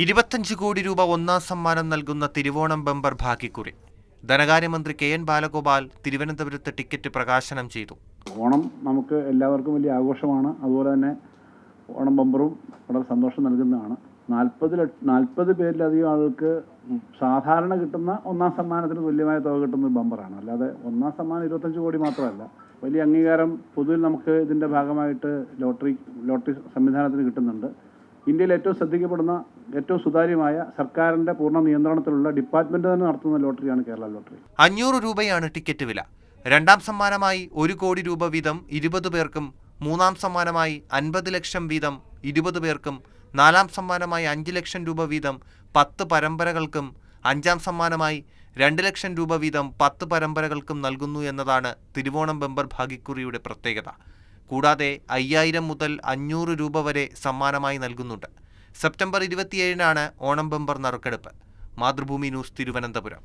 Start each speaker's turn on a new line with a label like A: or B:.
A: 25 കോടി രൂപ ഒന്നാം സമ്മാനം നൽകുന്ന തിരുവോണം ബമ്പർ ഭാഗ്യക്കുറി. ധനകാര്യമന്ത്രി കെ.എൻ. ബാലഗോപാൽ തിരുവനന്തപുരത്ത് ടിക്കറ്റ് പ്രകാശനം ചെയ്തു.
B: ഓണം നമുക്ക് എല്ലാവർക്കും വലിയ ആഘോഷമാണ്. അതുപോലെ തന്നെ ഓണം ബമ്പറും വളരെ സന്തോഷം നൽകുന്നതാണ്. 40 പേരിലധികം ആൾക്ക് സാധാരണ കിട്ടുന്ന ഒന്നാം സമ്മാനത്തിന് തുല്യമായ തുക കിട്ടുന്ന ഒരു ബമ്പറാണ്. അല്ലാതെ ഒന്നാം സമ്മാനം 25 കോടി മാത്രമല്ല. വലിയ അംഗീകാരം പൊതുവിൽ നമുക്ക് ഇതിൻ്റെ ഭാഗമായിട്ട് ലോട്ടറി സംവിധാനത്തിന് കിട്ടുന്നുണ്ട്. ഇന്ത്യയിൽ ഏറ്റവും ശ്രദ്ധിക്കപ്പെടുന്ന ഏറ്റവും സുതാര്യമായ സർക്കാരിന്റെ പൂർണ്ണ നിയന്ത്രണത്തിലുള്ള ഡിപ്പാർട്ട്മെന്റ് തന്നെ നടത്തുന്ന ലോട്ടറിയാണ് കേരള ലോട്ടറി.
A: 500 രൂപയാണ് ടിക്കറ്റ് വില. രണ്ടാം സമ്മാനമായി 1 കോടി രൂപ വീതം 20 പേർക്കും, മൂന്നാം സമ്മാനമായി 50 ലക്ഷം വീതം 20 പേർക്കും, നാലാം സമ്മാനമായി 5 ലക്ഷം രൂപ വീതം 10 പരമ്പരകൾക്കും, അഞ്ചാം സമ്മാനമായി 2 ലക്ഷം രൂപ വീതം 10 പരമ്പരകൾക്കും നൽകുന്നു എന്നതാണ് തിരുവോണം ബമ്പർ ഭാഗ്യക്കുറിയുടെ പ്രത്യേകത. കൂടാതെ 5000 മുതൽ 500 രൂപ വരെ സമ്മാനമായി നൽകുന്നുണ്ട്. സെപ്റ്റംബർ 27-നാണ് ഓണം ബമ്പർ നറുക്കെടുപ്പ്. മാതൃഭൂമി ന്യൂസ്, തിരുവനന്തപുരം.